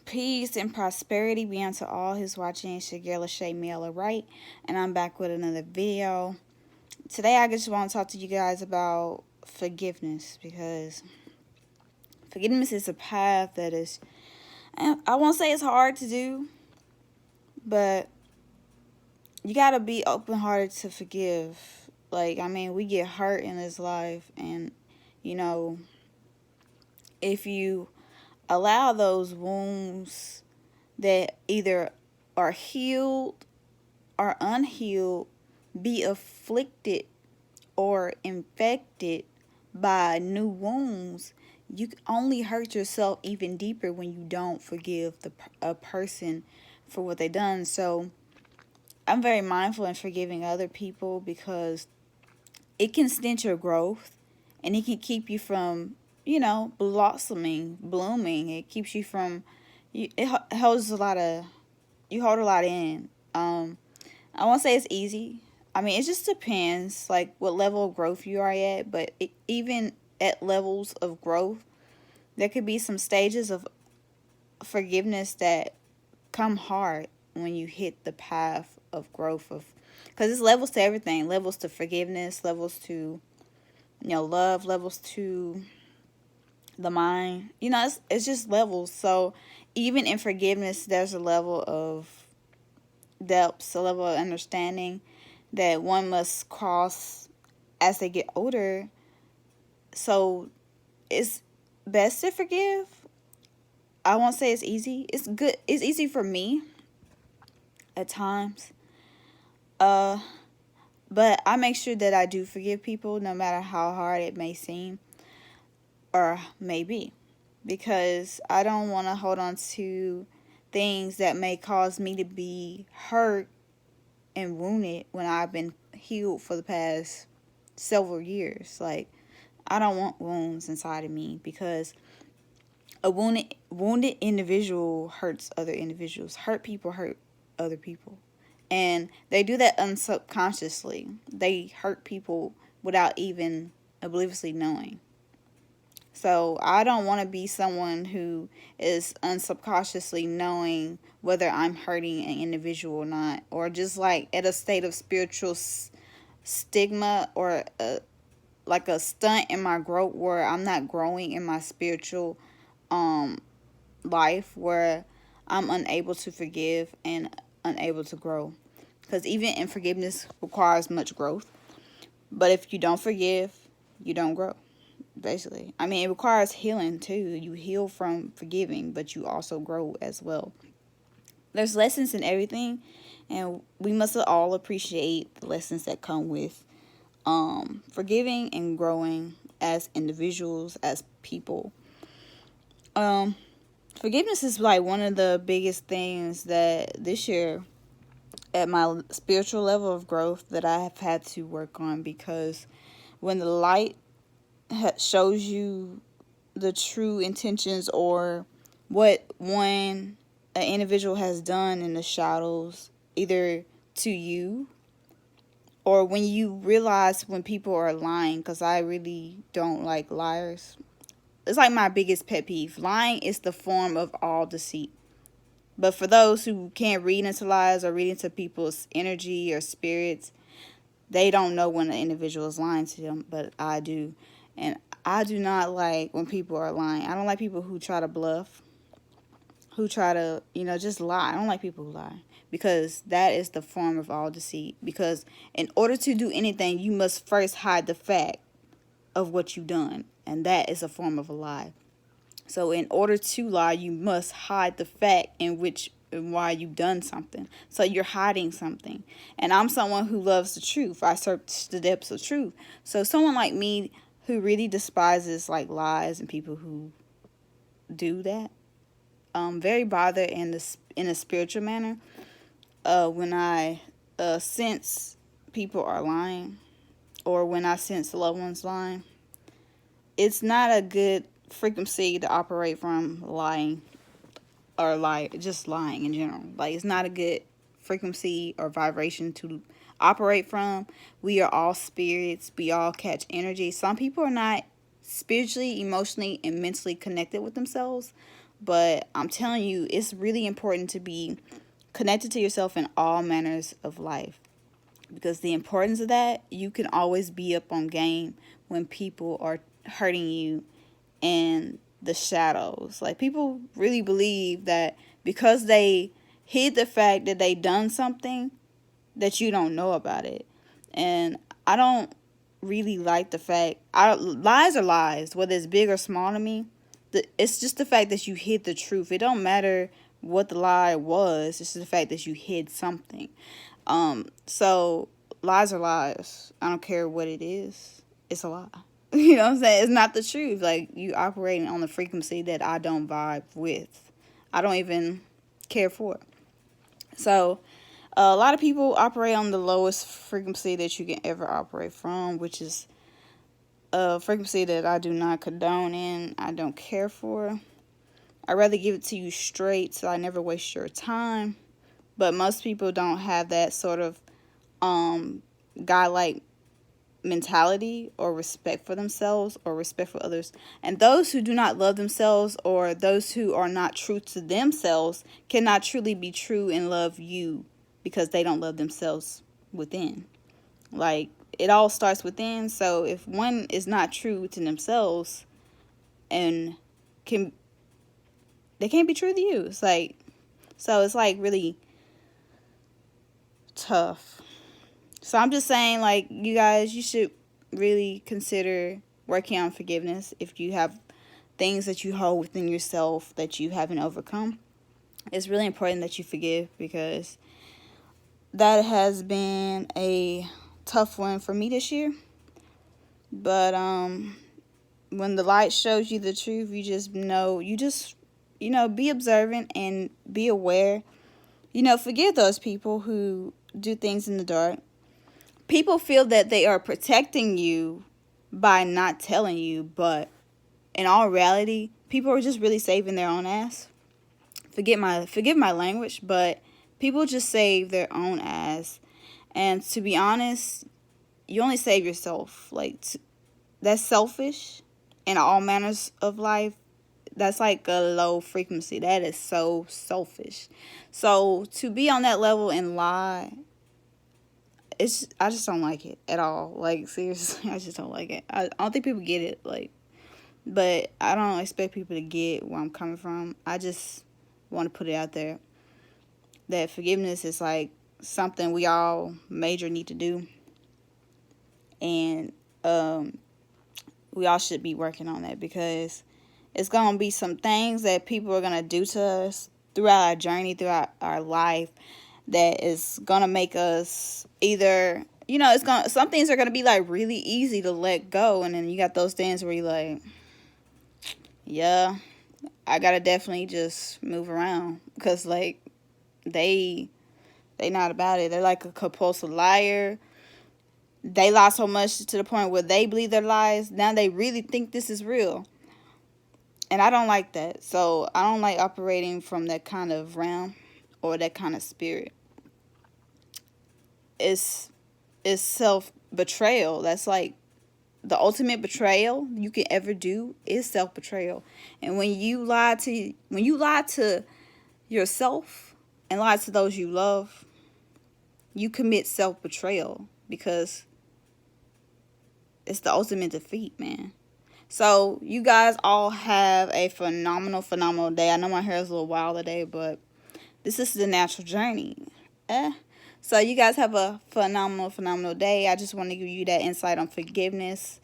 Peace and prosperity be unto all who's watching. It's your girl, Shay Miller Right, and I'm back with another video. Today, I just want to talk to you guys about forgiveness because forgiveness is a path that is, I won't say it's hard to do, but you got to be open hearted to forgive. We get hurt in this life, and you know, if you allow those wounds that either are healed or unhealed be afflicted or infected by new wounds, you only hurt yourself even deeper when you don't forgive a person for what they done. So I'm very mindful in forgiving other people because it can stint your growth and it can keep you from, blossoming, blooming. It keeps you from, it holds a lot of, you hold a lot in. I won't say it's easy. I mean, it just depends, like, what level of growth you are at. But even at levels of growth, there could be some stages of forgiveness that come hard when you hit the path of growth. Because it's levels to everything. Levels to forgiveness, levels to, love, levels to the mind. It's just levels. So even in forgiveness, there's a level of depths, a level of understanding that one must cross as they get older. So it's best to forgive. I won't say it's easy. It's good. It's easy for me at times. But I make sure that I do forgive people no matter how hard it may seem or may be. Because I don't want to hold on to things that may cause me to be hurt and wounded when I've been healed for the past several years. Like, I don't want wounds inside of me because a wounded individual hurts other individuals. Hurt people hurt other people. And they do that unsubconsciously. They hurt people without even obliviously knowing. So I don't want to be someone who is unsubconsciously knowing whether I'm hurting an individual or not, or just like at a state of spiritual stigma or like a stunt in my growth where I'm not growing in my spiritual life, where I'm unable to forgive and unable to grow. Because even in forgiveness requires much growth. But if you don't forgive, you don't grow. Basically, I mean, it requires healing too. You heal from forgiving, but you also grow as well. There's lessons in everything, and we must all appreciate the lessons that come with forgiving and growing as individuals, as people. Forgiveness is like one of the biggest things that this year at my spiritual level of growth that I have had to work on, because when the light shows you the true intentions or what an individual has done in the shadows, either to you or when you realize when people are lying, because I really don't like liars. It's like my biggest pet peeve. Lying is the form of all deceit. But for those who can't read into lies or read into people's energy or spirits, they don't know when an individual is lying to them, but I do. And I do not like when people are lying. I don't like people who try to bluff, who try to, just lie. I don't like people who lie, because that is the form of all deceit. Because in order to do anything, you must first hide the fact of what you've done, and that is a form of a lie. So in order to lie, you must hide the fact in which and why you've done something. So you're hiding something. And I'm someone who loves the truth. I search the depths of truth. So someone like me who really despises like lies and people who do that, very bothered in a spiritual manner. When I sense people are lying, or when I sense loved ones lying, it's not a good frequency to operate from. Lying or just lying in general. Like, it's not a good frequency or vibration to operate from. We are all spirits. We all catch energy. Some people are not spiritually, emotionally, and mentally connected with themselves. But I'm telling you, it's really important to be connected to yourself in all manners of life, because the importance of that, you can always be up on game when people are hurting you in the shadows. Like, people really believe that because they hid the fact that they done something, that you don't know about it. And I don't really like the fact, lies are lies, whether it's big or small to me. It's just the fact that you hid the truth. It don't matter what the lie was. It's just the fact that you hid something. So lies are lies. I don't care what it is. It's a lie. You know what I'm saying? It's not the truth. Like, you operating on the frequency that I don't vibe with. I don't even care for. So a lot of people operate on the lowest frequency that you can ever operate from, which is a frequency that I do not condone and I don't care for. I'd rather give it to you straight so I never waste your time. But most people don't have that sort of godlike mentality or respect for themselves or respect for others. And those who do not love themselves, or those who are not true to themselves, cannot truly be true and love you, because they don't love themselves within. Like, it all starts within. So if one is not true to themselves and they can't be true to you. It's like, so it's like really tough. So I'm just saying, like, you guys, you should really consider working on forgiveness if you have things that you hold within yourself that you haven't overcome. It's really important that you forgive, because that has been a tough one for me this year. But when the light shows you the truth, you just know, be observant and be aware. Forgive those people who do things in the dark. People feel that they are protecting you by not telling you, but in all reality, people are just really saving their own ass. Forgive my language, but people just save their own ass. And to be honest, you only save yourself. Like, that's selfish in all manners of life. That's like a low frequency. That is so selfish. So to be on that level and lie, I just don't like it at all. Like, seriously, I just don't like it. I don't think people get it. Like, but I don't expect people to get where I'm coming from. I just want to put it out there that forgiveness is like something we all major need to do, and we all should be working on that, because it's gonna be some things that people are gonna do to us throughout our journey, throughout our life, that is gonna make us either, some things are gonna be like really easy to let go, and then you got those things where you're like, yeah, I gotta definitely just move around, because like they not about it. They're like a compulsive liar. They lie so much to the point where they believe their lies. Now they really think this is real. And I don't like that. So I don't like operating from that kind of realm or that kind of spirit. It's self-betrayal. That's like the ultimate betrayal you can ever do is self-betrayal. And when you lie to yourself and lie to those you love, you commit self-betrayal, because it's the ultimate defeat, man. So you guys all have a phenomenal day. I know my hair is a little wild today, but this is the natural journey. So you guys have a phenomenal day. I just want to give you that insight on forgiveness.